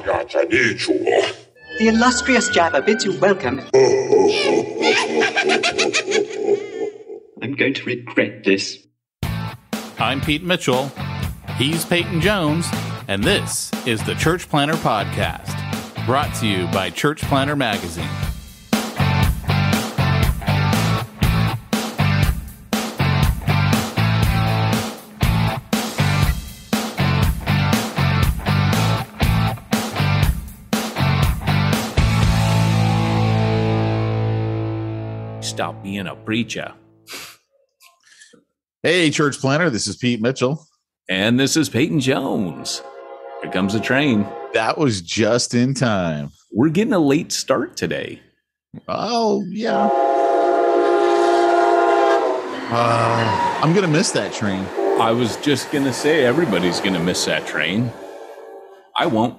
The illustrious Jabba bids you welcome. I'm going to regret this. I'm Pete Mitchell. He's Peyton Jones. And this is the Church Planter Podcast, brought to you by Church Planter Magazine. Stop being a preacher. Hey, Church Planter, this is Pete Mitchell. And this is Peyton Jones. Here comes the train. That was just in time. We're getting a late start today. Oh, yeah. I'm going to miss that train. I was just going to say, everybody's going to miss that train. I won't.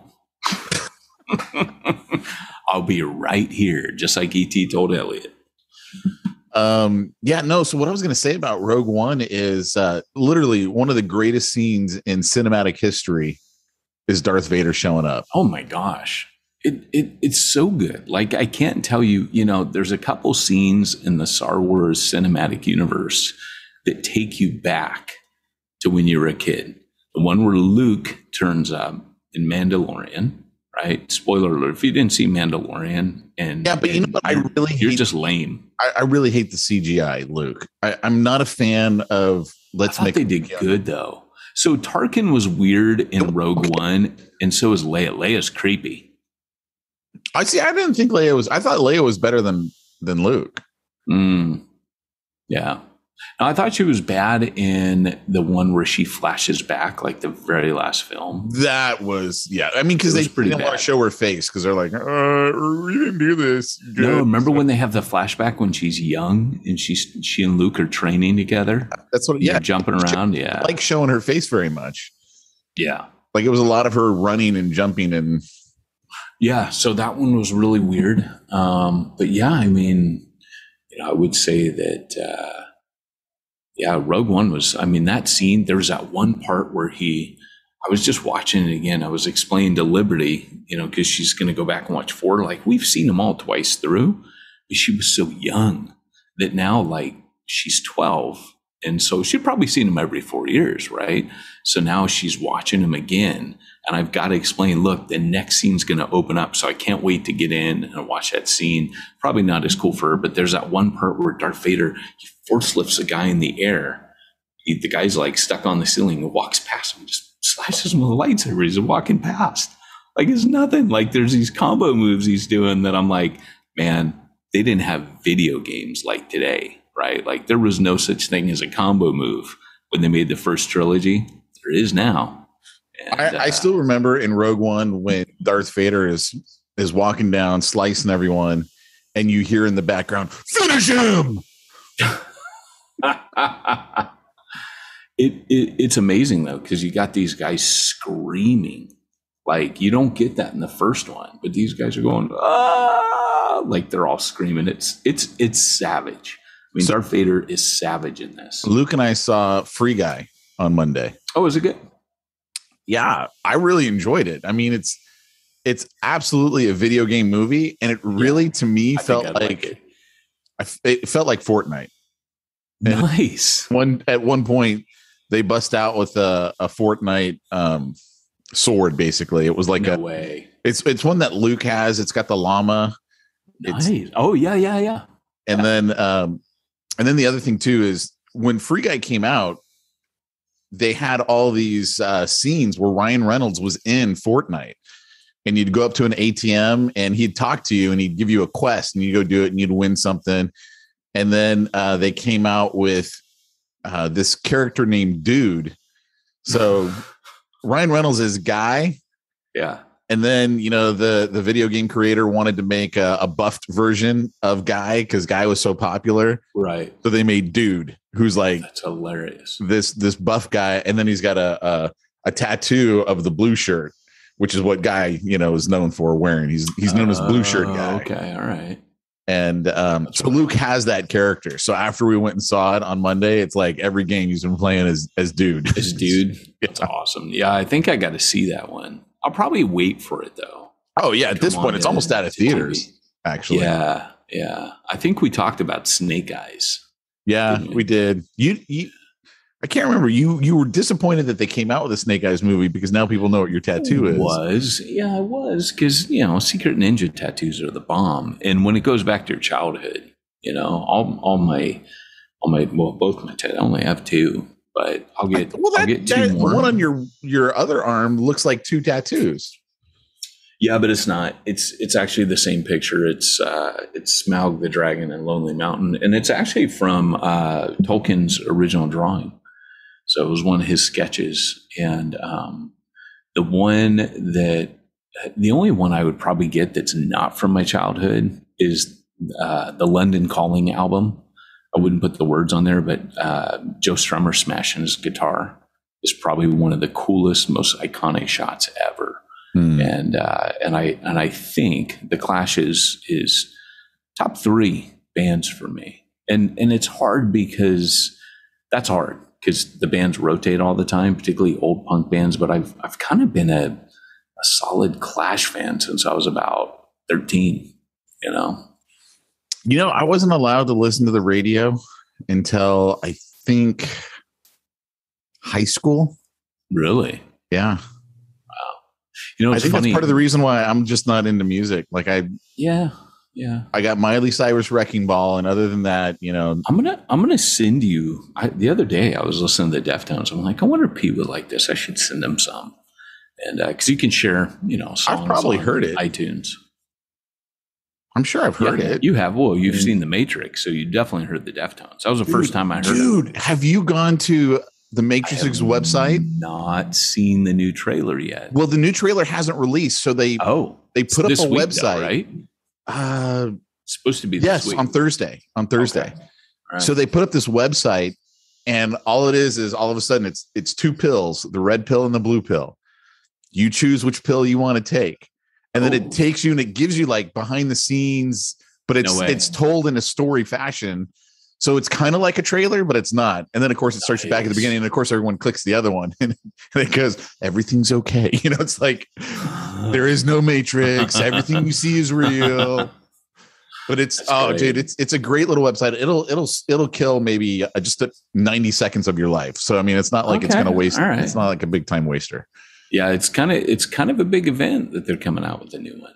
I'll be right here, just like E.T. told Elliot. So what I was going to say about Rogue One is literally one of the greatest scenes in cinematic history is Darth Vader showing up. Oh my gosh. It's so good. Like, I can't tell you, there's a couple scenes in the Star Wars cinematic universe that take you back to when you were a kid. The one where Luke turns up in Mandalorian, right? Spoiler alert, if you didn't see Mandalorian. But you know what? You're just lame. I really hate the CGI, Luke. I'm not a fan of they did good, though. So Tarkin was weird in Rogue One, and so is Leia. Leia's creepy. I didn't think Leia was. I thought Leia was better than Luke. Yeah. No, I thought she was bad in the one where she flashes back, like the very last film. That was, yeah. I mean, because they didn't want to show her face because they're like, we didn't do this. Good. No, remember when they have the flashback when she's young and she and Luke are training together? That's what, yeah. Jumping around, yeah. I like showing her face very much. Yeah. Like it was a lot of her running and jumping and. Yeah, so that one was really weird. But yeah, I mean, I would say that. Rogue One was, that scene, there was that one part where I was just watching it again. I was explaining to Liberty, because she's going to go back and watch 4. Like, we've seen them all twice through, but she was so young that now, like, she's 12. And so she'd probably seen them every 4 years, right? So now she's watching them again. And I've got to explain, look, the next scene's going to open up. So I can't wait to get in and watch that scene. Probably not as cool for her, but there's that one part where Darth Vader, he force lifts a guy in the air. The guy's like stuck on the ceiling and walks past him, just slashes him with a lightsaber. He's walking past. Like it's nothing. Like there's these combo moves he's doing that I'm like, man, they didn't have video games like today, right? Like there was no such thing as a combo move when they made the first trilogy. There is now. And, I still remember in Rogue One when Darth Vader is walking down, slicing everyone, and you hear in the background, "Finish him!" It's amazing though, because you got these guys screaming. Like you don't get that in the first one, but these guys are going, like they're all screaming. It's savage. I mean, Darth Vader is savage in this. Luke and I saw Free Guy on Monday. Oh, is it good? Yeah, I really enjoyed it. I mean, it's absolutely a video game movie, and it really, to me, felt like it felt like Fortnite. Nice. At one point, they bust out with a Fortnite sword. Basically, it was like no way. It's one that Luke has. It's got the llama. Nice. Oh yeah. And then the other thing too is when Free Guy came out, they had all these scenes where Ryan Reynolds was in Fortnite, and you'd go up to an ATM and he'd talk to you and he'd give you a quest and you go do it and you'd win something. And then they came out with this character named Dude. So Ryan Reynolds is Guy. Yeah. And then, the video game creator wanted to make a buffed version of Guy because Guy was so popular. Right. So they made Dude, who's like, that's hilarious. This buff guy. And then he's got a tattoo of the blue shirt, which is what Guy, is known for wearing. He's known as Blue Shirt Guy. Okay. All right. And so Luke has that character. So after we went and saw it on Monday, it's like every game he's been playing as Dude. As Dude. That's awesome. Yeah, I think I got to see that one. I'll probably wait for it though. Oh yeah, at this point, it's almost out of theaters. Actually, yeah. I think we talked about Snake Eyes. Yeah, we did. You I can't remember. You were disappointed that they came out with a Snake Eyes movie because now people know what your tattoo is. I was because Secret Ninja tattoos are the bomb, and when it goes back to your childhood, both my tattoos. I only have two, but I'll get two more. The one on your other arm looks like two tattoos. Yeah, but it's not. It's actually the same picture. It's Smaug the Dragon and Lonely Mountain, and it's actually from Tolkien's original drawing. So it was one of his sketches, and the only one I would probably get that's not from my childhood is the London Calling album. I wouldn't put the words on there, but Joe Strummer smashing his guitar is probably one of the coolest, most iconic shots ever. And I think The Clash is top 3 bands for me. And it's hard because the bands rotate all the time, particularly old punk bands. But I've kind of been a solid Clash fan since I was about 13. I wasn't allowed to listen to the radio until I think high school. Really? Yeah. It's I think funny. That's part of the reason why I'm just not into music. Like I got Miley Cyrus Wrecking Ball, and other than that, I'm gonna send you. The other day I was listening to the Deftones. I'm like, I wonder if Pete would like this. I should send him some, and because you can share, songs. I've probably heard it. iTunes. I'm sure I've heard it. You have. Well, you've seen The Matrix, so you definitely heard the Deftones. That was the first time I heard it. Dude, have you gone to the Matrix's website? Not seen the new trailer yet. Well, the new trailer hasn't released, so they put up a website, right? It's supposed to be this week. on Thursday. Okay. Right. So they put up this website, and all it is all of a sudden it's 2 pills, the red pill and the blue pill. You choose which pill you want to take, and then it takes you and it gives you like behind the scenes, but it's told in a story fashion. So it's kind of like a trailer, but it's not. And then, of course, it starts you back at the beginning. And, of course, everyone clicks the other one. And it goes, everything's okay. It's like, there is no Matrix. Everything you see is real. But dude, it's a great little website. It'll kill maybe just 90 seconds of your life. So, I mean, it's not like it's going to waste. Right. It's not like a big time waster. Yeah, it's kind of a big event that they're coming out with a new one.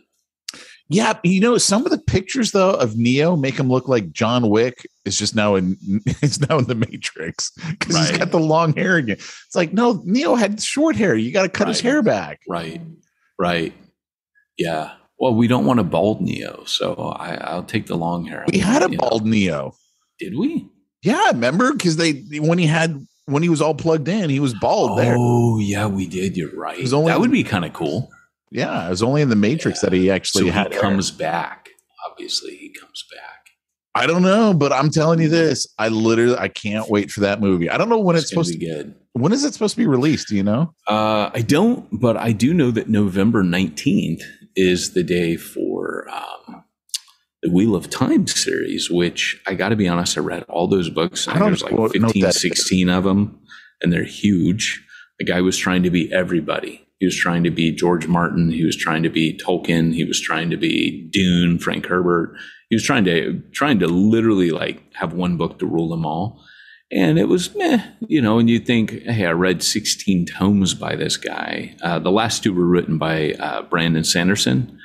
Yeah, some of the pictures though of Neo make him look like John Wick is just now in the Matrix because he's got the long hair again. It's like, no, Neo had short hair. You got to cut his hair back. Right. Yeah. Well, we don't want a bald Neo, so I'll take the long hair. We had a bald Neo. Did we? Yeah, remember? Because when he was all plugged in, he was bald there. Oh yeah, we did. You're right. That would be kind of cool. Yeah, it was only in the Matrix that he actually he comes back. Obviously, he comes back. I don't know, but I'm telling you this. I can't wait for that movie. I don't know when it's supposed to be good. When is it supposed to be released? Do you know? I don't, but I do know that November 19th is the day for the Wheel of Time series, which I got to be honest, I read all those books. And there's like 15, 16 of them, and they're huge. The guy was trying to be everybody. He was trying to be George Martin. He was trying to be Tolkien. He was trying to be Dune, Frank Herbert. He was trying to literally like have one book to rule them all. And it was and you think, hey, I read 16 tomes by this guy. The last 2 were written by Brandon Sanderson.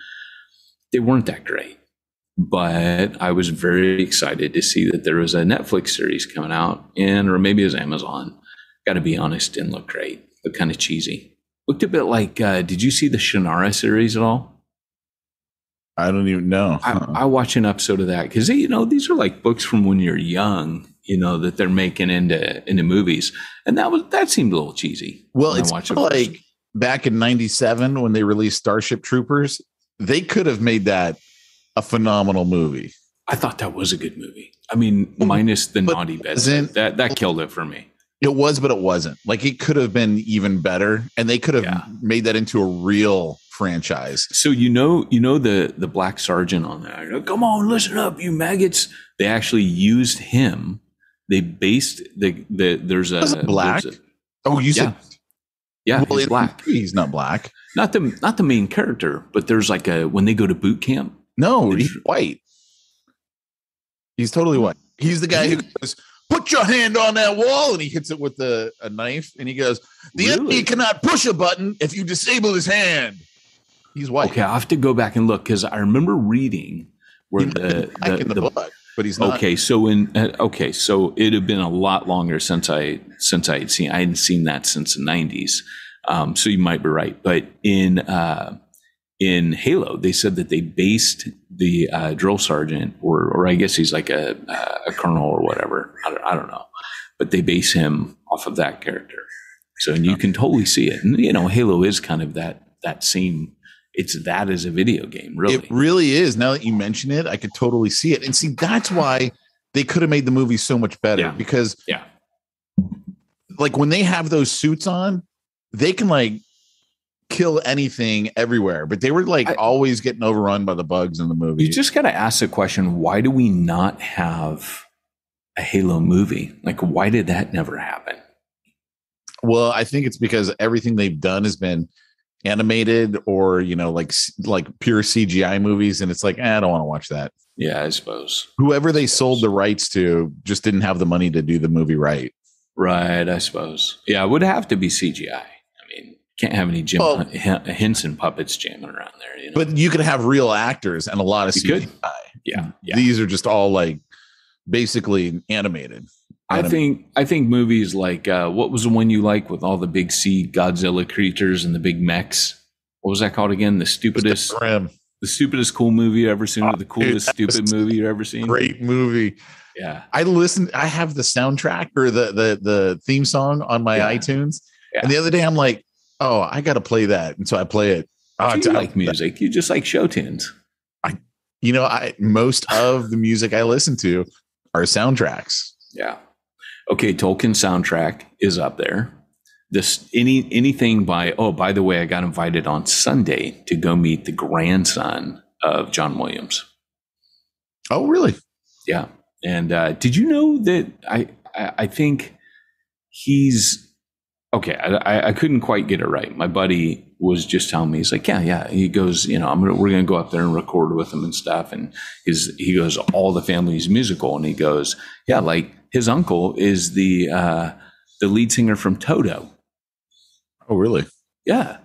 They weren't that great, but I was very excited to see that there was a Netflix series coming out, or maybe it was Amazon. Got to be honest, didn't look great. Looked kind of cheesy. Looked a bit like, did you see the Shannara series at all? I don't even know. I watched an episode of that because, these are like books from when you're young, that they're making into movies. And that seemed a little cheesy. Well, it's like back in 97 when they released Starship Troopers, they could have made that a phenomenal movie. I thought that was a good movie. I mean, minus the naughty bits. That killed it for me. It was, but it wasn't. Like, it could have been even better, and they could have made that into a real franchise. So the black sergeant on there. Come on, listen up, you maggots. They actually used him. They based there's a black. You said Yeah, Well, he's black. he's not black. Not the main character, but there's like when they go to boot camp. No, he's white. He's totally white. He's the guy who goes, "Put your hand on that wall," and he hits it with a knife, and he goes, "The enemy cannot push a button if you disable his hand." He's white. Okay, I have to go back and look because I remember reading where the book, but he's not. Okay, so so it had been a lot longer since I hadn't seen that since the 90s. So you might be right, but in Halo, they said that they based the drill sergeant, or I guess he's like a colonel or whatever. I don't know, but they base him off of that character. So and you can totally see it, and Halo is kind of that same. It's that as a video game, really. It really is. Now that you mention it, I could totally see it, and see that's why they could have made the movie so much better because like when they have those suits on, they can like kill anything everywhere, but they were like always getting overrun by the bugs in the movie. You just got to ask the question, why do we not have a Halo movie? Like, why did that never happen? Well, I think it's because everything they've done has been animated or, like pure CGI movies. And it's like, I don't want to watch that. Yeah, I suppose. Whoever they sold the rights to just didn't have the money to do the movie right. Right, I suppose. Yeah, it would have to be CGI. Can't have any Henson puppets jamming around there. But you could have real actors and a lot of CGI. Yeah. These are just all like basically animated. I think movies like what was the one you like with all the big sea Godzilla creatures and the big mechs? What was that called again? The stupidest cool movie you ever seen, or the coolest stupid movie you ever seen? Great movie. Yeah. I have the soundtrack or the theme song on my iTunes. Yeah. And the other day I'm like, oh, I got to play that. And so I play it. You like music. You just like show tunes. Most of the music I listen to are soundtracks. Yeah. Okay. Tolkien soundtrack is up there. Anything by the way, I got invited on Sunday to go meet the grandson of John Williams. Oh, really? Yeah. And did you know that I think he's, okay, I couldn't quite get it right. My buddy was just telling me, he's like, yeah. He goes, we're going to go up there and record with him and stuff. And he goes, all the family's musical. And he goes, yeah, like his uncle is the lead singer from Toto. Oh, really? Yeah.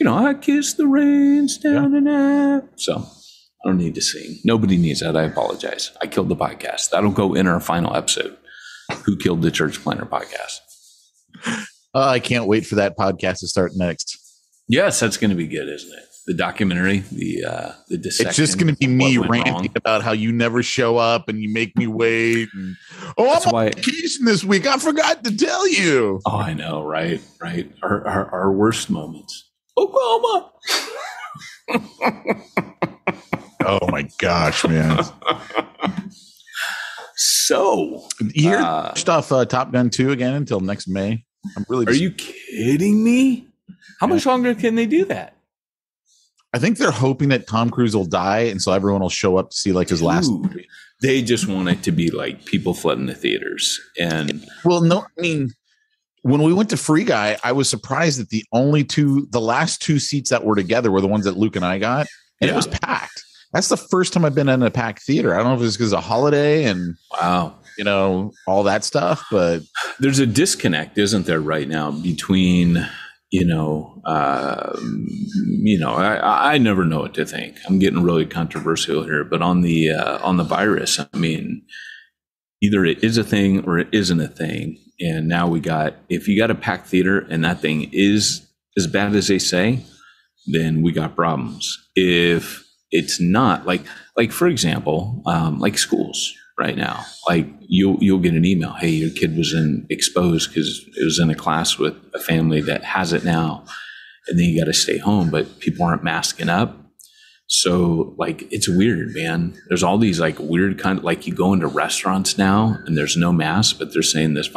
I kiss the rains down and out. So I don't need to sing. Nobody needs that. I apologize. I killed the podcast. That'll go in our final episode. Who Killed the Church Planner podcast. I can't wait for that podcast to start next. Yes, that's going to be good, isn't it? The documentary, the dissection. It's just going to be me ranting about how you never show up and you make me wait. And, I'm on vacation this week. I forgot to tell you. Oh, I know, right. Our worst moments. Oklahoma. Oh my gosh, man. So you hear stuff Top Gun 2 again until next May? I'm really. Are you kidding me? How much longer can they do that? I think they're hoping that Tom Cruise will die, and so everyone will show up to see like his last movie. They just want it to be like people flooding the theaters. And well, no, I mean, when we went to Free Guy, I was surprised that the last two seats that were together were the ones that Luke and I got, and it was packed. That's the first time I've been in a packed theater. I don't know if it's because of a holiday and all that stuff, but there's a disconnect, isn't there, right now between, I never know what to think. I'm getting really controversial here, but on the virus, I mean, either it is a thing or it isn't a thing. And now if you got a packed theater and that thing is as bad as they say, then we got problems. If it's not, like for example, like schools right now, like you'll get an email, hey, your kid was exposed because it was in a class with a family that has it now, and then you got to stay home, but people aren't masking up. So like, it's weird, man. There's all these like weird like you go into restaurants now and there's no mask, but they're saying this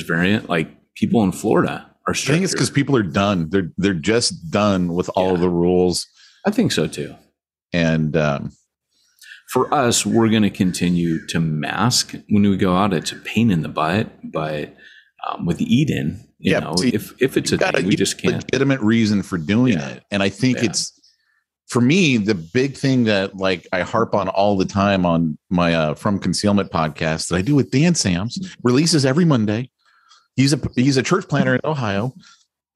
variant, like people in Florida are stricter. I think it's because people are done. They're just done with all of the rules. I think so too. And for us, we're going to continue to mask when we go out. It's a pain in the butt, but with Eden, you know, see, if it's a thing, we just can't. Legitimate reason for doing it. And I think it's, for me, the big thing that like I harp on all the time on my From Concealment podcast that I do with Dan Sams, releases every Monday. He's a church planner in Ohio.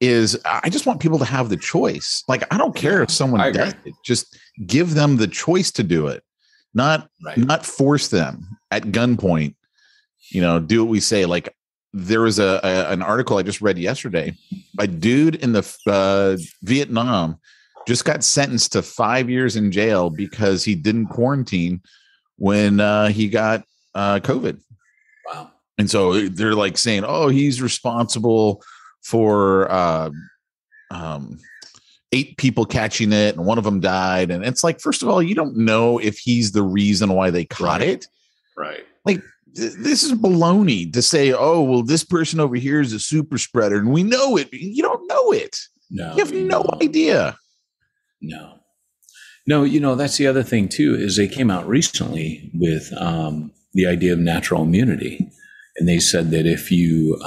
Is I just want people to have the choice. Like, I don't care if someone does it, just give them the choice to do it, not force them at gunpoint. You know, do what we say. Like, there was an article I just read yesterday. A dude in the Vietnam just got sentenced to 5 years in jail because he didn't quarantine when he got COVID. Wow. And so they're like saying, oh, he's responsible for 8 people catching it and one of them died. And it's like, first of all, you don't know if he's the reason why they caught it. Right. Like, this is baloney to say, oh, well, this person over here is a super spreader and we know it. You don't know it. No, you have no idea. No, you know, that's the other thing too, is they came out recently with the idea of natural immunity. And they said that if you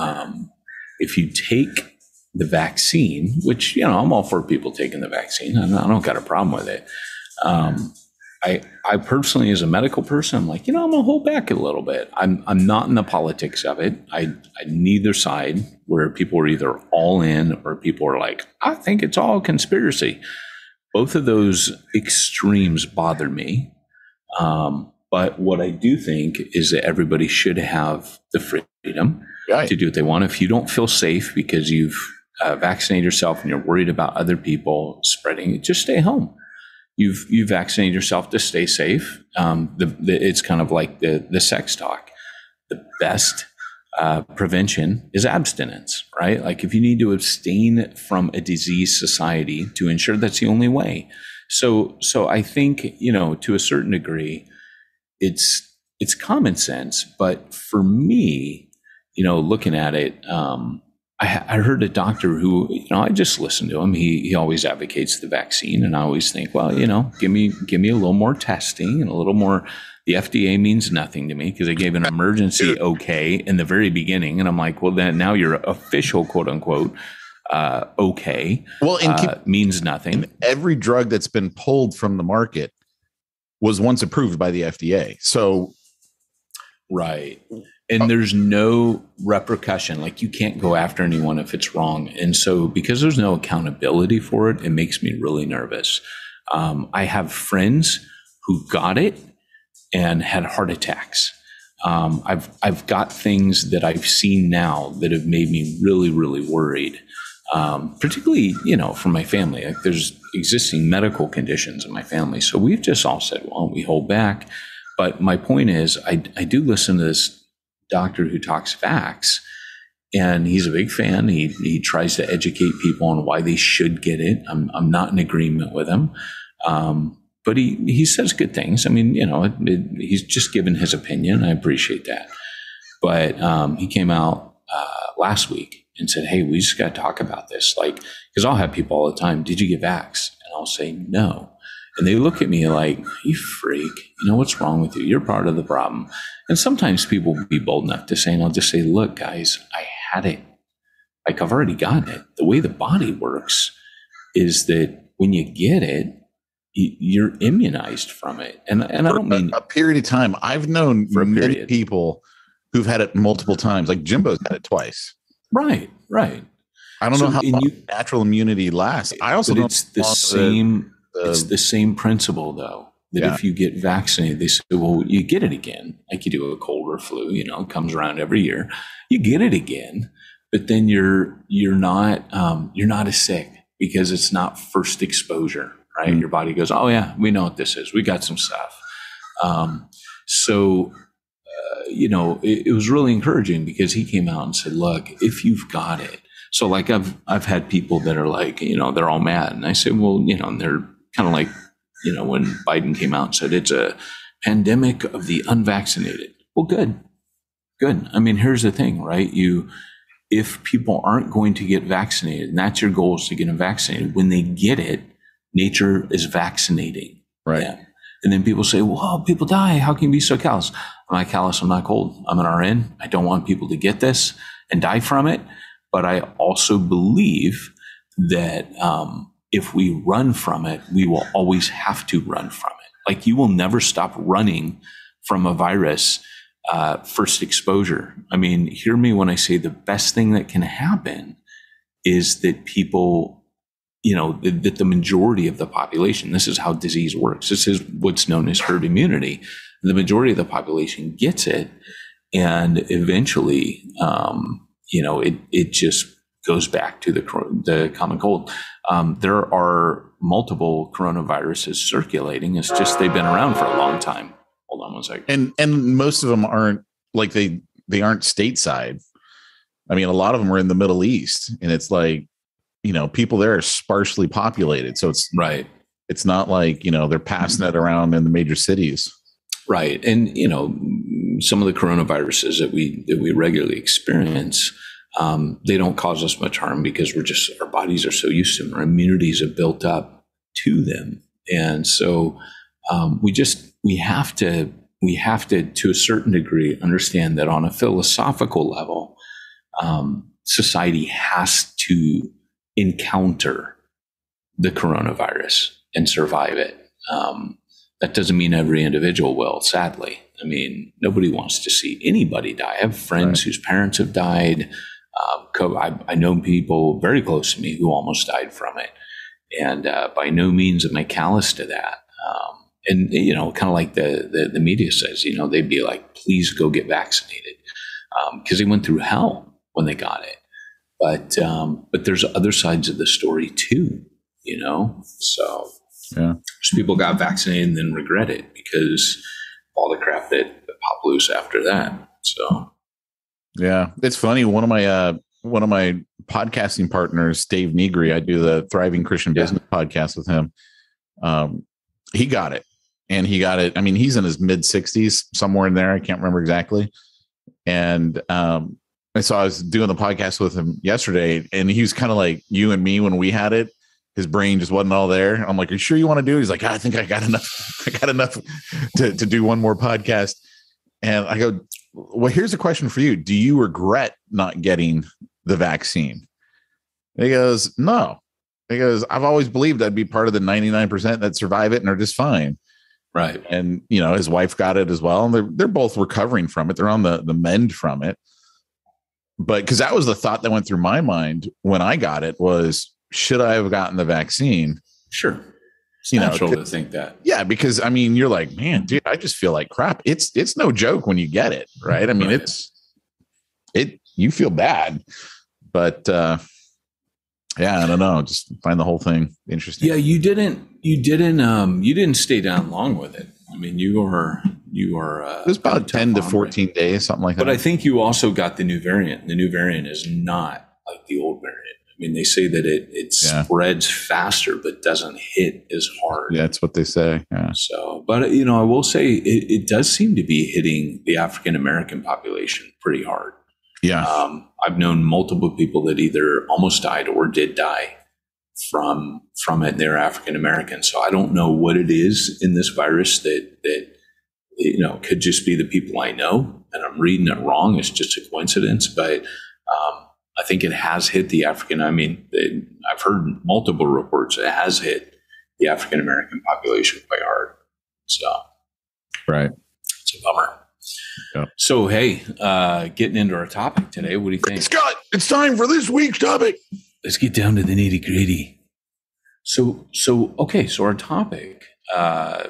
take the vaccine, which, you know, I'm all for people taking the vaccine. I don't got a problem with it. I personally, as a medical person, I'm like, you know, I'm going to hold back a little bit. I'm not in the politics of it. I neither side, where people are either all in or people are like, I think it's all conspiracy. Both of those extremes bother me. But what I do think is that everybody should have the freedom to do what they want. If you don't feel safe because you've vaccinated yourself and you're worried about other people spreading it, just stay home. You've vaccinated yourself to stay safe. It's kind of like the sex talk. The best prevention is abstinence, right? Like, if you need to abstain from a diseased society to ensure, that's the only way. So I think, you know, to a certain degree, it's common sense. But for me, you know, looking at it, I heard a doctor who, you know, I just listened to him. He always advocates the vaccine, and I always think, well, you know, give me a little more testing and a little more. The FDA means nothing to me because they gave an emergency okay in the very beginning, and I'm like, well, then now your official quote unquote okay, well, means nothing. Every drug that's been pulled from the market was once approved by the FDA. So, right. And there's no repercussion. Like, you can't go after anyone if it's wrong. And so, because there's no accountability for it, it makes me really nervous. I have friends who got it and had heart attacks. I've got things that I've seen now that have made me really, really worried. Particularly, you know, from my family. Like, there's existing medical conditions in my family. So we've just all said, well, we hold back. But my point is, I do listen to this doctor who talks facts, and he's a big fan. He tries to educate people on why they should get it. I'm not in agreement with him. But he says good things. I mean, you know, he's just given his opinion. I appreciate that. But he came out last week and said, hey, we just got to talk about this. Like, because I'll have people all the time, did you get vaxxed? And I'll say, no. And they look at me like, you freak, you know, what's wrong with you? You're part of the problem. And sometimes people will be bold enough to say, and I'll just say, look, guys, I had it. Like, I've already gotten it. The way the body works is that when you get it, you're immunized from it. And I don't mean a period of time. I've known many people who've had it multiple times. Like, Jimbo's had it twice. Right. I don't know how long natural immunity lasts. I also don't. It's the same. It's the same principle, though. That if you get vaccinated, they say, well, you get it again, like you do a cold or flu. You know, it comes around every year. You get it again, but then you're not as sick because it's not first exposure, right? Mm-hmm. Your body goes, oh yeah, we know what this is. We got some stuff. You know, it was really encouraging because he came out and said, look, if you've got it. So like I've had people that are like, you know, they're all mad. And I say, well, you know, and they're kind of like, you know, when Biden came out and said it's a pandemic of the unvaccinated. Well, good. I mean, here's the thing, right? If people aren't going to get vaccinated, and that's your goal is to get them vaccinated, when they get it, nature is vaccinating. Right. Them. And then people say, well, people die. How can you be so callous? I'm not callous. I'm not cold. I'm an RN. I don't want people to get this. and die from it. But I also believe that if we run from it, we will always have to run from it. Like, you will never stop running from a virus first exposure. I mean, hear me when I say the best thing that can happen is that people, that the majority of the population, this is how disease works. This is what's known as herd immunity. The majority of the population gets it, and eventually, it just goes back to the common cold. There are multiple coronaviruses circulating. It's just they've been around for a long time. Hold on one second. And most of them aren't like they aren't stateside. I mean, a lot of them are in the Middle East, and it's like, people there are sparsely populated. So it's right. It's not like, they're passing it around in the major cities. Right. And, some of the coronaviruses that we regularly experience, they don't cause us much harm because our bodies are so used to them. Our immunities are built up to them. And so we have to, to a certain degree, understand that on a philosophical level, society has to encounter the coronavirus and survive it. That doesn't mean every individual will, sadly. I mean, nobody wants to see anybody die. I have friends whose parents have died. I know people very close to me who almost died from it. And by no means am I callous to that. And kind of like the media says, they'd be like, please go get vaccinated. Because they went through hell when they got it. But there's other sides of the story too, So yeah, people got vaccinated and then regret it because all the crap that popped loose after that. So yeah, it's funny. One of my podcasting partners, Dave Negri, I do the Thriving Christian Business podcast with him. He got it. And he got it. I mean, he's in his mid 60s, somewhere in there. I can't remember exactly. And so I was doing the podcast with him yesterday, and he was kind of like you and me when we had it. His brain just wasn't all there. I'm like, are you sure you want to do it? He's like, I think I got enough. I got enough to do one more podcast. And I go, well, here's a question for you. Do you regret not getting the vaccine? And he goes, no. He goes, I've always believed I'd be part of the 99% that survive it and are just fine. Right. And, his wife got it as well. And they're both recovering from it. They're on the mend from it. But because that was the thought that went through my mind when I got it was, should I have gotten the vaccine? Sure. It's natural to think that. Yeah. Because you're like, man, dude, I just feel like crap. It's no joke when you get it. Right. I mean, you feel bad, but, yeah, I don't know. Just find the whole thing interesting. Yeah, you didn't stay down long with it. I mean, you are. It was about 10 to 14 days, something like that. But I think you also got the new variant. The new variant is not like the old variant. I mean, they say that it spreads faster, but doesn't hit as hard. Yeah, that's what they say. Yeah. So, but I will say it does seem to be hitting the African American population pretty hard. Yeah. I've known multiple people that either almost died or did die from it. They're African American. So I don't know what it is in this virus that could just be the people I know, and I'm reading it wrong. It's just a coincidence, but I think it has hit the African. I mean, I've heard multiple reports. It has hit the African American population quite hard. So, right. It's a bummer. Yeah. So, hey, getting into our topic today, what do you think? Scott, it's time for this week's topic. Let's get down to the nitty gritty. So our topic,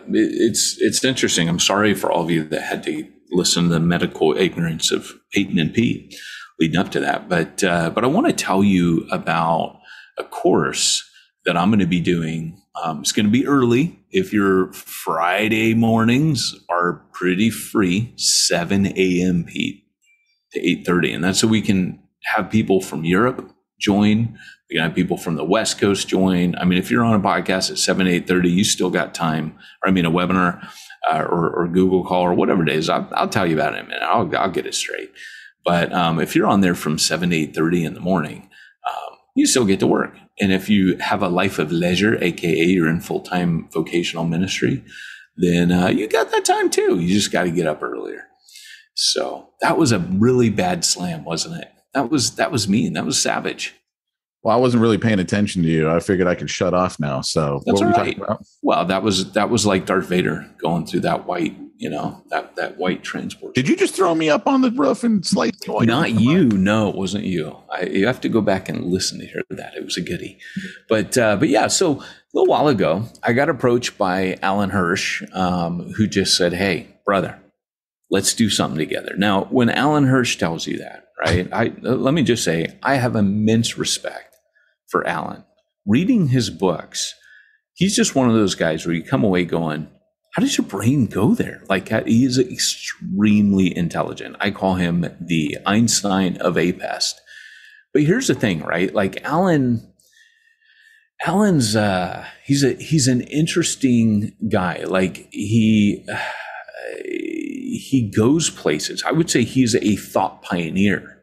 it's interesting. I'm sorry for all of you that had to listen to the medical ignorance of Peyton and Pete leading up to that. But I want to tell you about a course that I'm going to be doing. It's going to be early. If your Friday mornings are pretty free, 7 a.m. Pete to 8:30. And that's so we can have people from Europe join. We can have people from the West Coast join. I mean, if you're on a podcast at 7, 8:30, you still got time, or a webinar or Google call or whatever it is. I'll tell you about it in a minute. I'll get it straight. But if you're on there from 7 to 8:30 in the morning, you still get to work. And if you have a life of leisure, AKA you're in full-time vocational ministry, then you got that time too. You just got to get up earlier. So that was a really bad slam, wasn't it? that was mean. That was savage. Well, I wasn't really paying attention to you. I figured I could shut off now. So That's what were we right. talking about? Well, that was like Darth Vader going through that white, that white transport. Did you just throw me up on the roof and slice? Not you. No, it wasn't you. You have to go back and listen to hear that. It was a goodie. But yeah, so a little while ago, I got approached by Alan Hirsch, who just said, "Hey, brother, let's do something together." Now, when Alan Hirsch tells you that, right, let me just say, I have immense respect for Alan. Reading his books, he's just one of those guys where you come away going, how does your brain go there? Like, he is extremely intelligent. I call him the Einstein of APEST. But here's the thing, right? Like Alan's he's an interesting guy. Like he goes places. I would say he's a thought pioneer.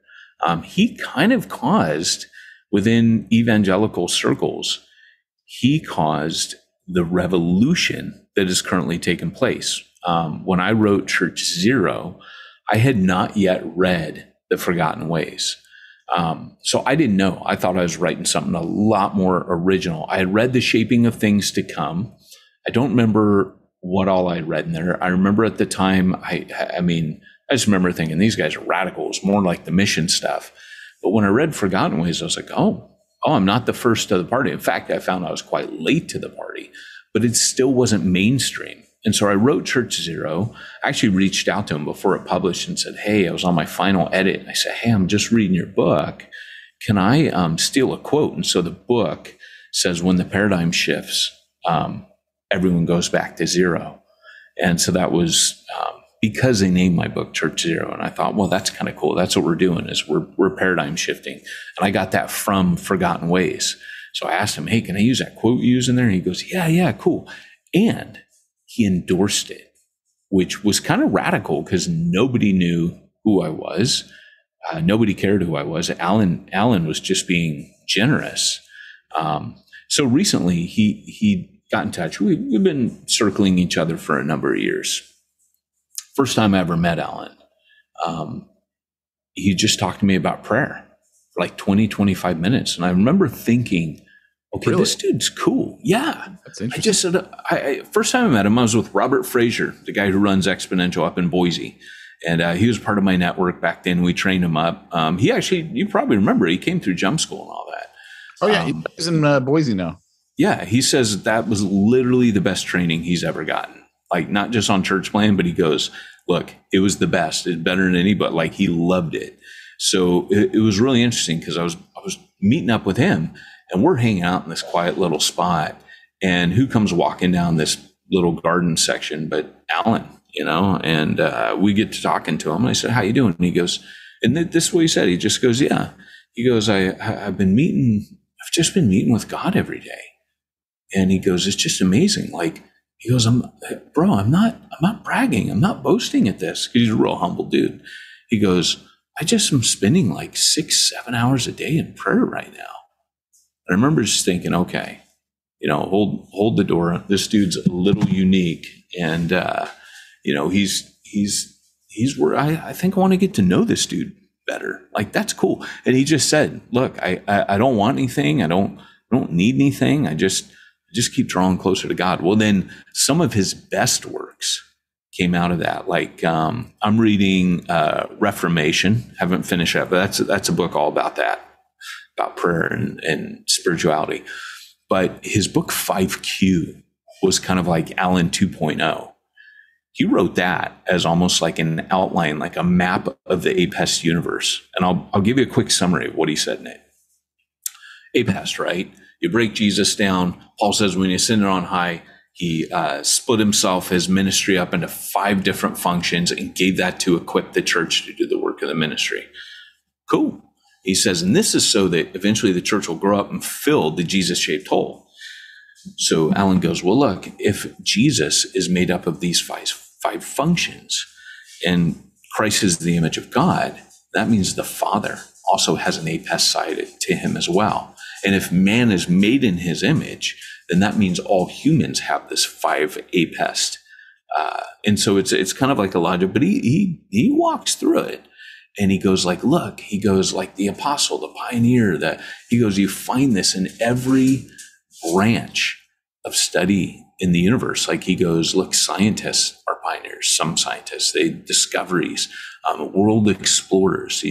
He kind of caused, within evangelical circles, he caused the revolution that is currently taking place. When I wrote Church Zero, I had not yet read The Forgotten Ways. So I didn't know. I thought I was writing something a lot more original. I had read The Shaping of Things to Come. I don't remember what all I read in there. I remember at the time, I just remember thinking, these guys are radicals, more like the mission stuff. But when I read Forgotten Ways, I was like, oh, I'm not the first to the party. In fact, I found I was quite late to the party, but it still wasn't mainstream. And so I wrote Church Zero. I actually reached out to him before it published and said, hey, I was on my final edit. And I said, hey, I'm just reading your book. Can I steal a quote? And so the book says, when the paradigm shifts, everyone goes back to zero. And so that was because they named my book Church Zero. And I thought, well, that's kind of cool. That's what we're doing, is we're paradigm shifting. And I got that from Forgotten Ways. So I asked him, hey, can I use that quote you use in there? And he goes, yeah, cool. And he endorsed it, which was kind of radical because nobody knew who I was. Nobody cared who I was. Alan was just being generous. So recently he got in touch. We've been circling each other for a number of years. First time I ever met Alan, he just talked to me about prayer for like 20, 25 minutes. And I remember thinking, okay, This dude's cool. Yeah. That's interesting. I just said, first time I met him, I was with Robert Frazier, the guy who runs Exponential up in Boise. And he was part of my network back then. We trained him up. He actually, you probably remember, he came through jump school and all that. Oh, yeah. He's in Boise now. Yeah. He says that was literally the best training he's ever gotten. Like, not just on church plan, but he goes, look, it was the best. It's better than anybody. Like, he loved it. So it was really interesting because I was meeting up with him and we're hanging out in this quiet little spot. And who comes walking down this little garden section but Alan, and we get to talking to him. And I said, how you doing? And he goes, and this is what he said. He just goes, yeah. He goes, I've just been meeting with God every day. And he goes, it's just amazing. Like, he goes, I'm not bragging. I'm not boasting at this. He's a real humble dude. He goes, I just am spending like 6-7 hours a day in prayer right now. I remember just thinking, okay, hold the door. This dude's a little unique. And, he's where I think I want to get to know this dude better. Like, that's cool. And he just said, look, I don't want anything. I don't need anything. I just keep drawing closer to God. Well, then some of his best works came out of that. Like, I'm reading Reformation. Haven't finished that, but that's a book all about that, about prayer and spirituality. But his book 5Q was kind of like Alan 2.0. He wrote that as almost like an outline, like a map of the APEST universe. And I'll give you a quick summary of what he said in it. APEST, right? You break Jesus down. Paul says when he ascended on high, he split himself, his ministry up into 5 different functions and gave that to equip the church to do the work of the ministry. Cool. He says, and this is so that eventually the church will grow up and fill the Jesus-shaped hole. So Alan goes, well, look, if Jesus is made up of these five functions and Christ is the image of God, that means the Father also has an APEST side to him as well. And if man is made in his image, then that means all humans have this 5 APEST. And so it's kind of like a logic, but he walks through it. And he goes like, look, he goes like the apostle, the pioneer, he goes, you find this in every branch of study in the universe. Like he goes, look, scientists are pioneers, some scientists, they discoveries, world explorers,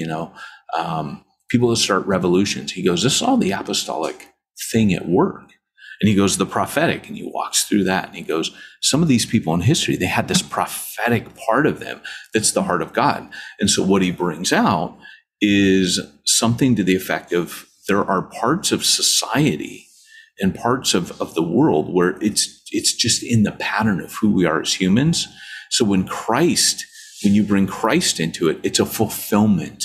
people that start revolutions. He goes, this is all the apostolic thing at work. And he goes, the prophetic, and he walks through that. And he goes, some of these people in history, they had this prophetic part of them that's the heart of God. And so what he brings out is something to the effect of there are parts of society and parts of the world where it's just in the pattern of who we are as humans. So when you bring Christ into it, it's a fulfillment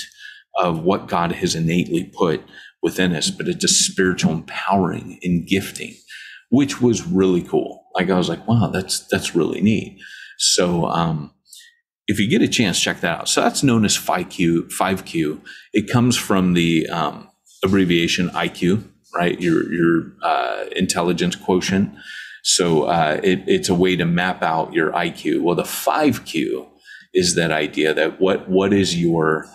of what God has innately put within us, but it's a spiritual empowering and gifting, which was really cool. Like I was like, wow, that's really neat. So if you get a chance, check that out. So that's known as 5Q. It comes from the abbreviation IQ, right? Your intelligence quotient. So it's a way to map out your IQ. Well, the 5Q is that idea that what is your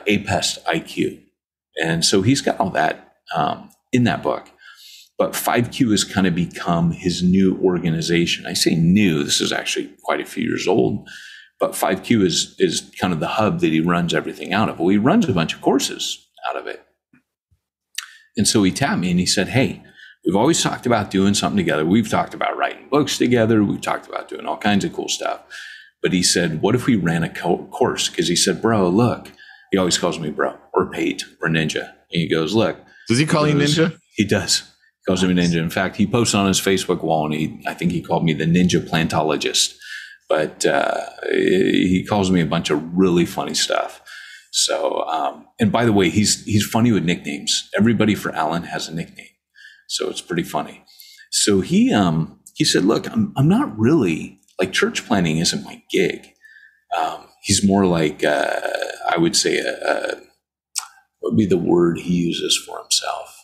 APEST IQ? And so he's got all that in that book. But 5Q has kind of become his new organization. I say new, this is actually quite a few years old, but 5Q is kind of the hub that he runs everything out of. Well, he runs a bunch of courses out of it. And so he tapped me and he said, hey, we've always talked about doing something together. We've talked about writing books together. We've talked about doing all kinds of cool stuff. But he said, what if we ran a course? Because he said, bro, look, he always calls me bro or Peyton or Ninja. And he goes, look. Does he call you Ninja? He does. He calls me Ninja. In fact, he posts on his Facebook wall, and I think he called me the Ninja Plantologist. But he calls me a bunch of really funny stuff. So, and by the way, he's funny with nicknames. Everybody for Alan has a nickname. So it's pretty funny. So he said, look, I'm not really, like, church planning isn't my gig. He's more like, I would say, what would be the word he uses for himself?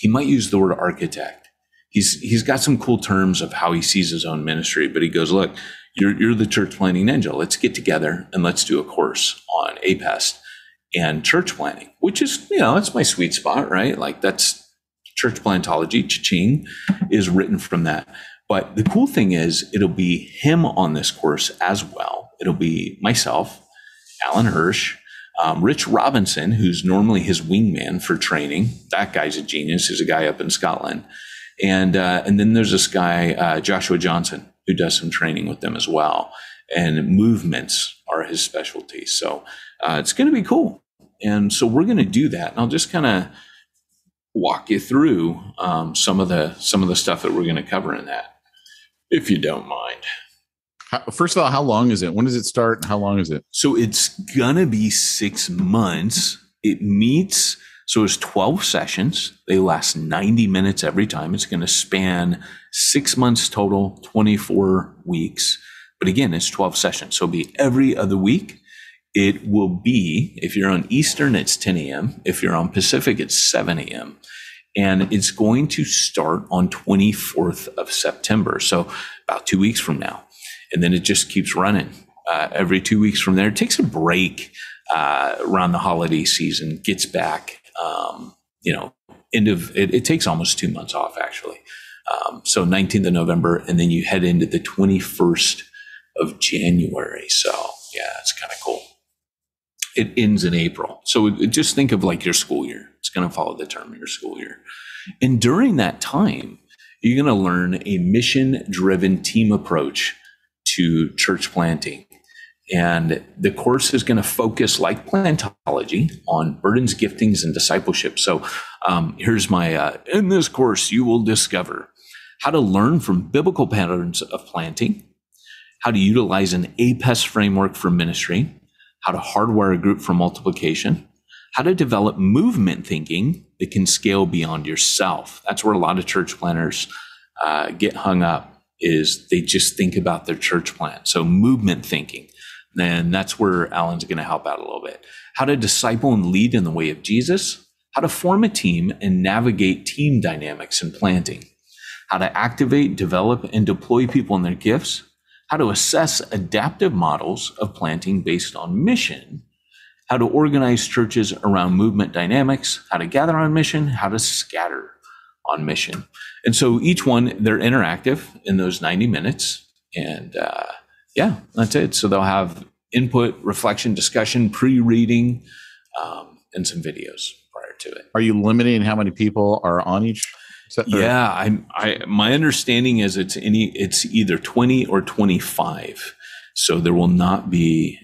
He might use the word architect. He's got some cool terms of how he sees his own ministry, but he goes, look, you're the church planning ninja. Let's get together and let's do a course on APEST and church planning, which is, that's my sweet spot, right? Like that's church plantology, cha-ching, is written from that. But the cool thing is it'll be him on this course as well. It'll be myself, Alan Hirsch, Rich Robinson, who's normally his wingman for training. That guy's a genius. He's a guy up in Scotland. And then there's this guy, Joshua Johnson, who does some training with them as well. And movements are his specialty. So it's going to be cool. And so we're going to do that. And I'll just kind of walk you through some of the stuff that we're going to cover in that, if you don't mind. First of all, how long is it? When does it start? And how long is it? So it's going to be 6 months. It meets, so it's 12 sessions. They last 90 minutes every time. It's going to span 6 months total, 24 weeks. But again, it's 12 sessions. So it'll be every other week. It will be, if you're on Eastern, it's 10 a.m. If you're on Pacific, it's 7 a.m. And it's going to start on 24th of September. So about 2 weeks from now. And then it just keeps running every 2 weeks from there. It takes a break around the holiday season, gets back, it takes almost 2 months off, actually. So 19th of November, and then you head into the 21st of January. So yeah, it's kind of cool. It ends in April. So just think of like your school year. It's going to follow the term of your school year. And during that time, you're going to learn a mission-driven team approach to church planting. And the course is going to focus, like plantology, on burdens, giftings, and discipleship. So here's my, in this course, you will discover how to learn from biblical patterns of planting, how to utilize an APEST framework for ministry, how to hardwire a group for multiplication, how to develop movement thinking that can scale beyond yourself. That's where a lot of church planners get hung up, is they just think about their church plant. So movement thinking. And that's where Alan's going to help out a little bit. How to disciple and lead in the way of Jesus, how to form a team and navigate team dynamics in planting, how to activate, develop, and deploy people in their gifts, how to assess adaptive models of planting based on mission, how to organize churches around movement dynamics, how to gather on mission, how to scatter on mission. And so each one, they're interactive in those 90 minutes. And that's it. So they'll have input, reflection, discussion, pre-reading, and some videos prior to it. Are you limiting how many people are on each? Yeah, my understanding is it's either 20 or 25. So there will not be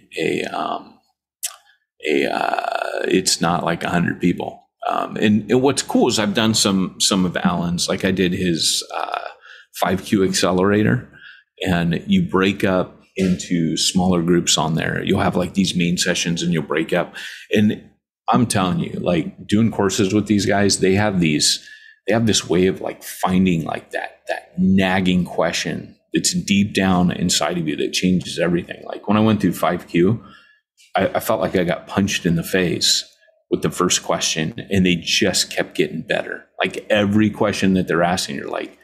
it's not like 100 people. And what's cool is I've done some of Alan's, like I did his 5Q accelerator, and you break up into smaller groups on there. You'll have like these main sessions and you'll break up. And I'm telling you, like doing courses with these guys, they have this way of like finding like that nagging question that's deep down inside of you that changes everything. Like when I went through 5Q, I felt like I got punched in the face with the first question, and they just kept getting better. Like every question that they're asking, you're like,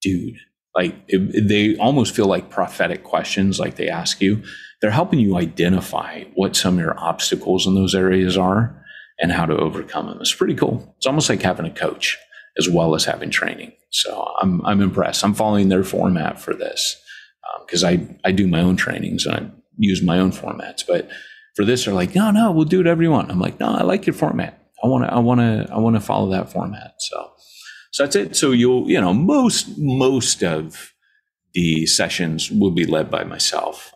dude, like they almost feel like prophetic questions. Like they ask you, they're helping you identify what some of your obstacles in those areas are and how to overcome them. It's pretty cool. It's almost like having a coach as well as having training. So I'm impressed. I'm following their format for this because I do my own trainings and I use my own formats. But for this, they're like, no, we'll do whatever you want. I'm like, no, I like your format. I want to follow that format. So that's it. So most of the sessions will be led by myself.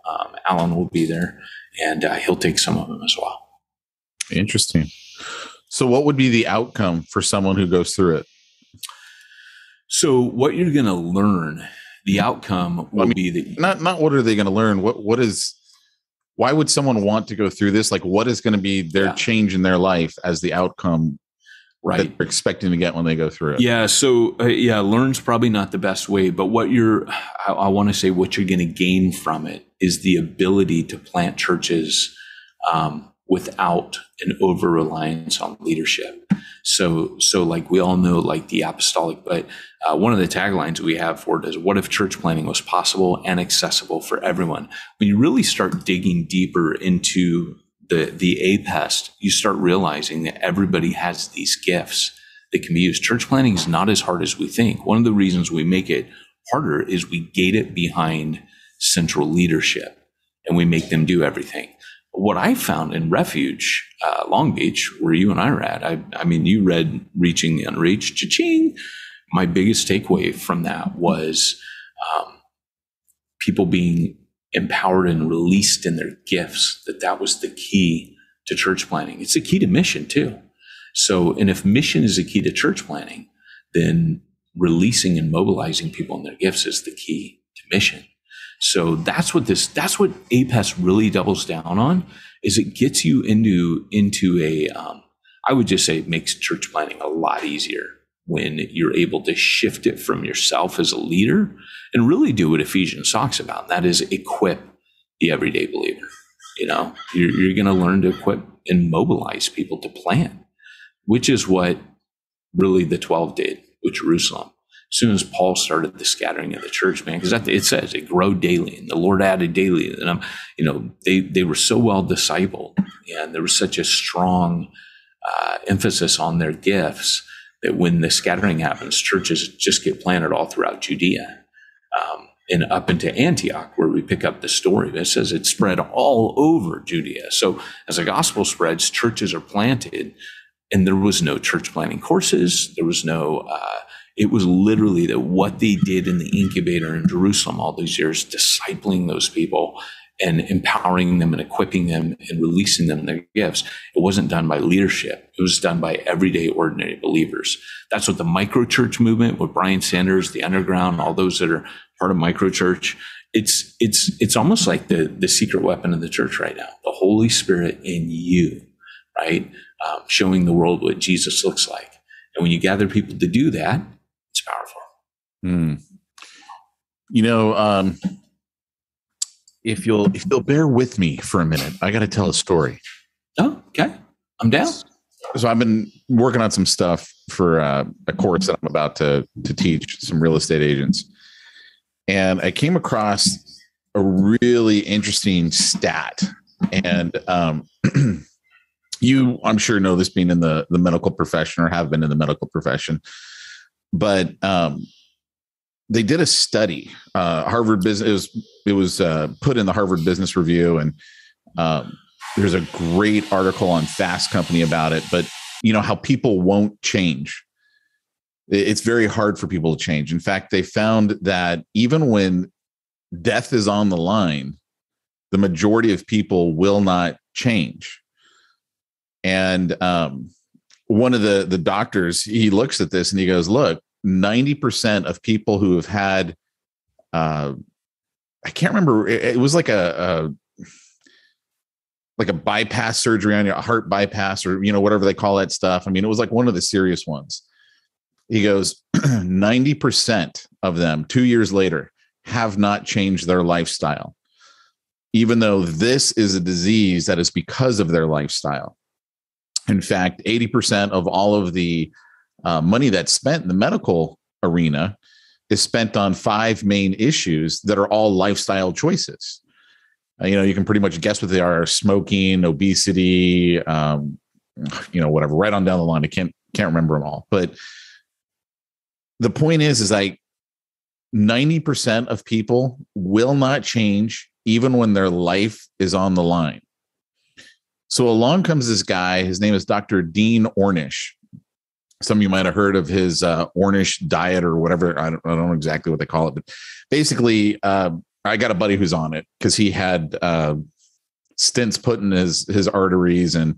Alan will be there, and he'll take some of them as well. Interesting. So what would be the outcome for someone who goes through it? So what you're going to learn, the outcome will be that not what are they going to learn? Why would someone want to go through this? Like, what is going to be their change in their life as the outcome that they're expecting to get when they go through it? Yeah. So learn's probably not the best way, but what you're going to gain from it is the ability to plant churches without an over-reliance on leadership. So like we all know, like the apostolic, but one of the taglines we have for it is, what if church planting was possible and accessible for everyone? When you really start digging deeper into the APEST, you start realizing that everybody has these gifts that can be used. Church planting is not as hard as we think. One of the reasons we make it harder is we gate it behind central leadership and we make them do everything. What I found in Refuge, Long Beach, where you and I are at, I mean, you read Reaching the Unreached, cha-ching. My biggest takeaway from that was people being empowered and released in their gifts, that was the key to church planting. It's the key to mission too. So, and if mission is the key to church planting, then releasing and mobilizing people in their gifts is the key to mission. So that's what APEST really doubles down on, is it gets you into a, I would just say it makes church planting a lot easier when you're able to shift it from yourself as a leader and really do what Ephesians talks about. And that is equip the everyday believer. You're going to learn to equip and mobilize people to plant, which is what really the 12 did with Jerusalem. As soon as Paul started the scattering of the church, man, because it says it grow daily, and the Lord added daily. And they were so well discipled, and there was such a strong emphasis on their gifts that when the scattering happens, churches just get planted all throughout Judea and up into Antioch, where we pick up the story. It says it spread all over Judea. So as the gospel spreads, churches are planted, and there was no church planting courses. There was no. It was literally that what they did in the incubator in Jerusalem all these years, discipling those people and empowering them and equipping them and releasing them their gifts. It wasn't done by leadership. It was done by everyday, ordinary believers. That's what the microchurch movement with Brian Sanders, the underground, all those that are part of microchurch. It's almost like the secret weapon of the church right now, the Holy Spirit in you, right? Showing the world what Jesus looks like. And when you gather people to do that, it's powerful. If you'll bear with me for a minute, I got to tell a story. Oh, okay. I'm down. So I've been working on some stuff for a course that I'm about to teach some real estate agents. And I came across a really interesting stat. And you, I'm sure, know this being in the medical profession or have been in the medical profession. But they did a study. Harvard Business, it was put in the Harvard Business Review, and there's a great article on Fast Company about it. But you know how people won't change. It's very hard for people to change. In fact, they found that even when death is on the line, the majority of people will not change. And one of the doctors, he looks at this and he goes, look, 90% of people who have had, I can't remember, it was like a bypass surgery on your heart bypass, or, you know, whatever they call that stuff. I mean, it was like one of the serious ones. He goes, 90% of them 2 years later have not changed their lifestyle, even though this is a disease that is because of their lifestyle. In fact, 80% of all of the money that's spent in the medical arena is spent on 5 main issues that are all lifestyle choices. You know, you can pretty much guess what they are: smoking, obesity, you know, whatever, right on down the line. I can't remember them all. But the point is like 90% of people will not change even when their life is on the line. So along comes this guy. His name is Dr. Dean Ornish. Some of you might have heard of his Ornish diet or whatever. I don't know exactly what they call it, but basically, I got a buddy who's on it because he had stents put in his arteries, and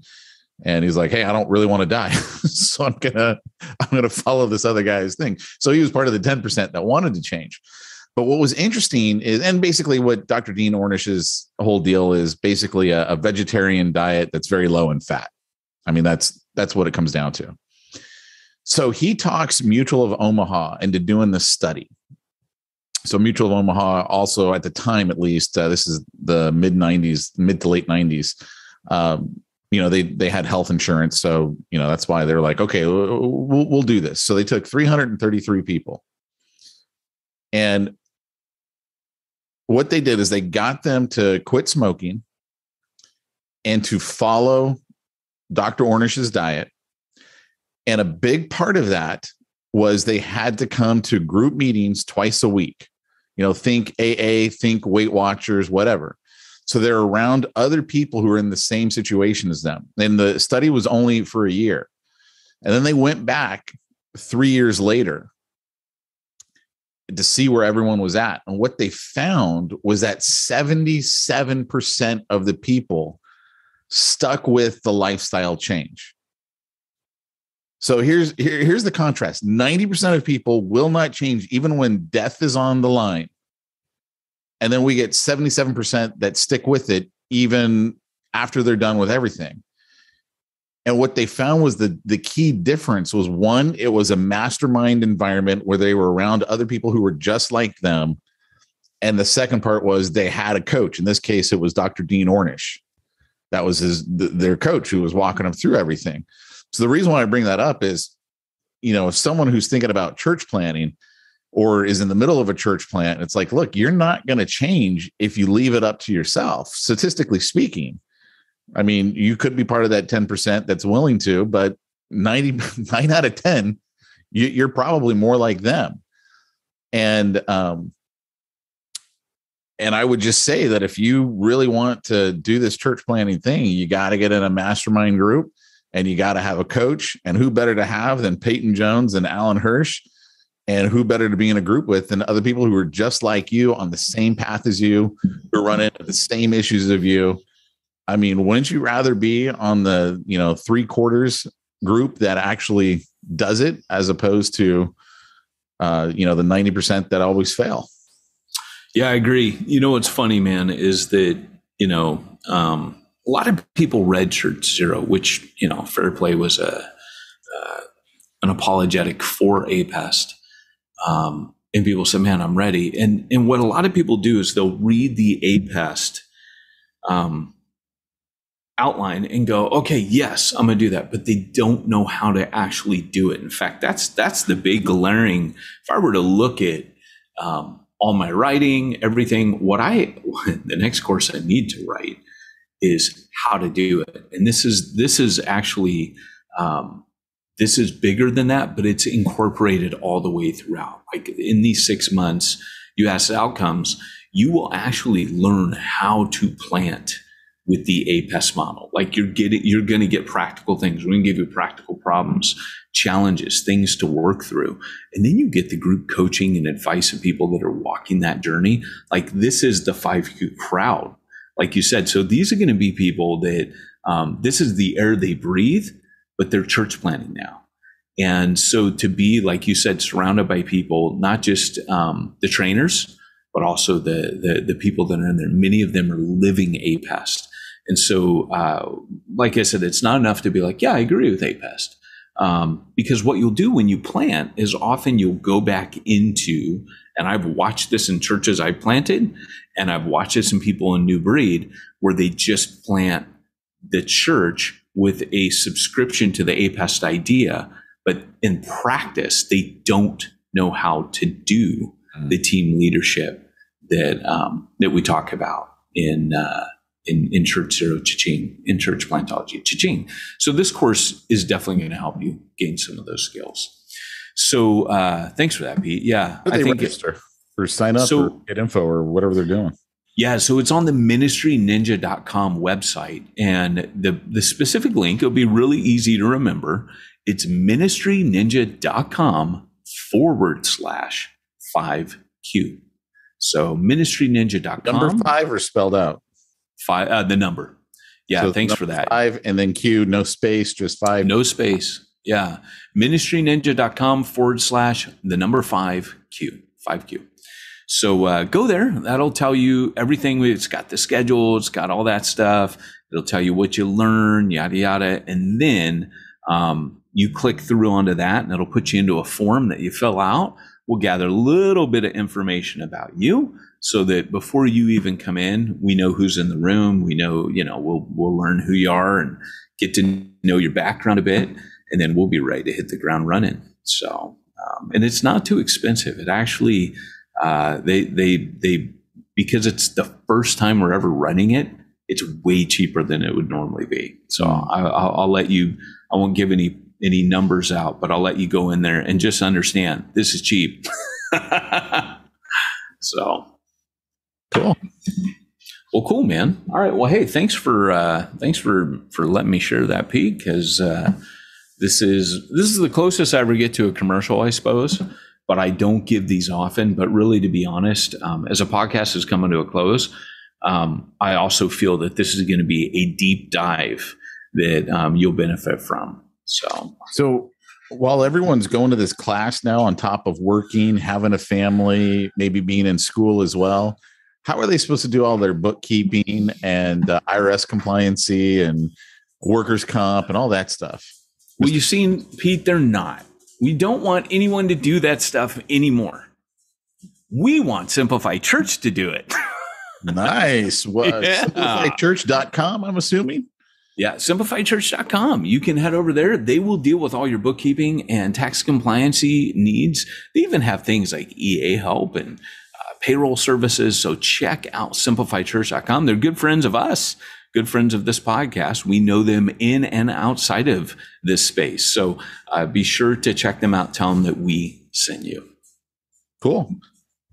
he's like, hey, I don't really want to die, so I'm gonna follow this other guy's thing. So he was part of the 10% that wanted to change. But what was interesting is, and basically what Dr. Dean Ornish's whole deal is, basically a vegetarian diet that's very low in fat. I mean, that's what it comes down to. So he talks Mutual of Omaha into doing this study. So Mutual of Omaha also, at the time at least, this is the mid to late 90s, you know, they had health insurance. So, you know, that's why they're like, okay, we'll do this. So they took 333 people. And what they did is they got them to quit smoking and to follow Dr. Ornish's diet. And a big part of that was they had to come to group meetings twice a week. You know, think AA, think Weight Watchers, whatever. So they're around other people who are in the same situation as them. And the study was only for a year. And then they went back 3 years later to see where everyone was at. And what they found was that 77% of the people stuck with the lifestyle change. So here's the contrast. 90% of people will not change even when death is on the line. And then we get 77% that stick with it even after they're done with everything. And what they found was the key difference was, one, it was a mastermind environment where they were around other people who were just like them. And the second part was they had a coach. In this case, it was Dr. Dean Ornish. That was their coach who was walking them through everything. So the reason why I bring that up is, you know, if someone who's thinking about church planting or is in the middle of a church plant, it's like, look, you're not going to change if you leave it up to yourself, statistically speaking. I mean, you could be part of that 10% that's willing to, but 9 out of 10, you're probably more like them. And I would just say that if you really want to do this church planting thing, you got to get in a mastermind group and you got to have a coach. And who better to have than Peyton Jones and Alan Hirsch? And who better to be in a group with than other people who are just like you, on the same path as you, who run into the same issues of you. I mean, wouldn't you rather be on the, 3/4 group that actually does it as opposed to, the 90% that always fail? Yeah, I agree. You know, what's funny, man, is that, a lot of people read Church Zero, which, Fair Play was an apologetic for APEST. And people say, man, I'm ready. And what a lot of people do is they'll read the APEST outline and go, okay, yes, I'm going to do that. But they don't know how to actually do it. In fact, that's the big glaring, if I were to look at all my writing, everything. The next course I need to write is how to do it. And this is actually, this is bigger than that, but it's incorporated all the way throughout. Like in these 6 months, you ask outcomes, you will actually learn how to plant with the APES model. Like you're going to get practical things. We're going to give you practical problems, challenges, things to work through. And then you get the group coaching and advice of people that are walking that journey. Like this is the 5Q crowd, like you said. So these are going to be people that this is the air they breathe, but they're church planting now. And so to be, like you said, surrounded by people, not just the trainers, but also the people that are in there. Many of them are living APEST. And so, like I said, it's not enough to be like, yeah, I agree with APEST. Because what you'll do when you plant is often you'll go back into, and I've watched this in churches I've planted, and I've watched this in people in New Breed, where they just plant the church with a subscription to the APEST idea, but in practice, they don't know how to do the team leadership that we talk about in Church Zero Cha-Ching, in church plantology Cha-Ching. So this course is definitely going to help you gain some of those skills. So thanks for that, Pete. Yeah, I think register or sign up or get info or whatever they're doing. Yeah, so it's on the ministryninja.com website, and the specific link, it'll be really easy to remember. It's ministryninja.com/5Q. So ministryninja.com. Number 5 or spelled out? 5, the number. Yeah, so thanks for that. 5 and then Q, no space, just 5. No space. Yeah. ministryninja.com/5Q. 5Q. So go there. That'll tell you everything. It's got the schedule. It's got all that stuff. It'll tell you what you learn, yada, yada. And then you click through onto that, and it'll put you into a form that you fill out. We'll gather a little bit of information about you so that before you even come in, we know who's in the room. We know, we'll learn who you are and get to know your background a bit, and then we'll be ready to hit the ground running. So, and it's not too expensive. It actually, they because it's the first time we're ever running it, it's way cheaper than it would normally be. So I'll let you, I won't give any numbers out, but I'll let you go in there and just understand this is cheap. So cool. Well, cool, man. All right. Well, hey, thanks for letting me share that, Pete, because this is the closest I ever get to a commercial, I suppose. But I don't give these often. But really, to be honest, as a podcast is coming to a close, I also feel that this is going to be a deep dive that you'll benefit from. So while everyone's going to this class now, on top of working, having a family, maybe being in school as well, how are they supposed to do all their bookkeeping and IRS compliancy and workers' comp and all that stuff? Well, you've seen, Pete, they're not. We don't want anyone to do that stuff anymore. We want Simplify Church to do it. Nice. SimplifyChurch.com, I'm assuming. Yeah, simplifychurch.com. You can head over there. They will deal with all your bookkeeping and tax compliancy needs. They even have things like EA help and payroll services. So check out simplifychurch.com. They're good friends of us, good friends of this podcast. We know them in and outside of this space. So be sure to check them out. Tell them that we sent you. Cool.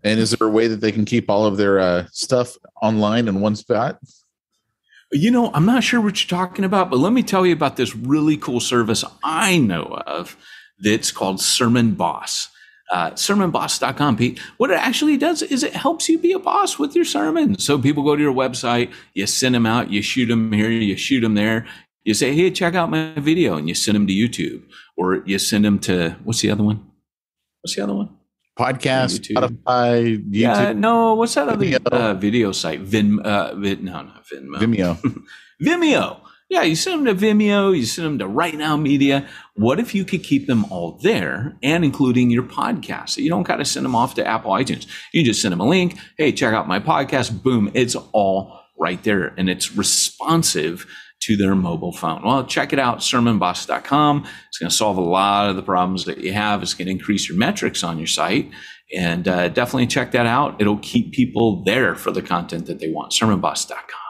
And is there a way that they can keep all of their stuff online in one spot? I'm not sure what you're talking about, but let me tell you about this really cool service I know of that's called Sermon Boss. Sermonboss.com, Pete. What it actually does is it helps you be a boss with your sermon. So people go to your website, you send them out, you shoot them here, you shoot them there. You say, hey, check out my video, and you send them to YouTube, or you send them to, what's the other one? Podcast, Spotify, YouTube. Yeah, no, what's that other video site? Not Vimeo. Vimeo. Vimeo. Yeah, you send them to Vimeo, you send them to Right Now Media. What if you could keep them all there and including your podcast? So you don't got to send them off to Apple iTunes. You just send them a link. Hey, check out my podcast. Boom. It's all right there. And it's responsive to their mobile phone. Well, check it out, sermonboss.com. It's going to solve a lot of the problems that you have. It's going to increase your metrics on your site. And definitely check that out. It'll keep people there for the content that they want, sermonboss.com.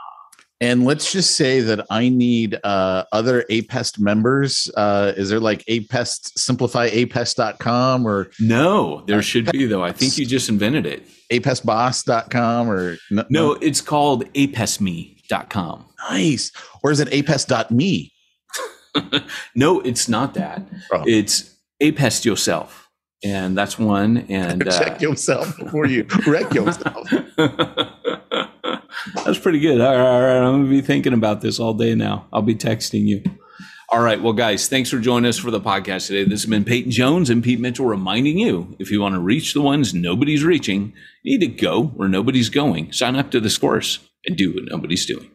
And let's just say that I need other APEST members. Is there like APEST, simplifyapest.com or? No, there should be though. I think you just invented it. APESTboss.com or? No, it's called apestme.com. Nice. Or is it apest.me? No, it's not that. Oh. It's apest yourself. And that's one. And check yourself before you wreck yourself. That's pretty good. All right. I'm going to be thinking about this all day now. I'll be texting you. All right. Well, guys, thanks for joining us for the podcast today. This has been Peyton Jones and Pete Mitchell reminding you, if you want to reach the ones nobody's reaching, you need to go where nobody's going. Sign up to this course and do what nobody's doing.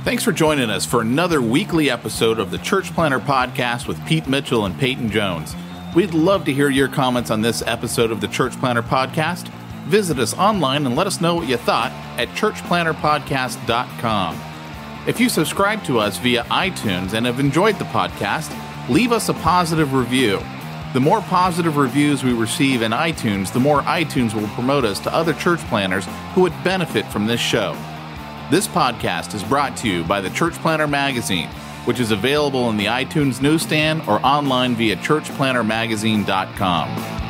Thanks for joining us for another weekly episode of the Church Planter Podcast with Pete Mitchell and Peyton Jones. We'd love to hear your comments on this episode of the Church Planter Podcast. Visit us online and let us know what you thought at churchplanterpodcast.com. If you subscribe to us via iTunes and have enjoyed the podcast, leave us a positive review. The more positive reviews we receive in iTunes, the more iTunes will promote us to other church planners who would benefit from this show. This podcast is brought to you by the Church Planter Magazine, which is available in the iTunes newsstand or online via churchplantermagazine.com.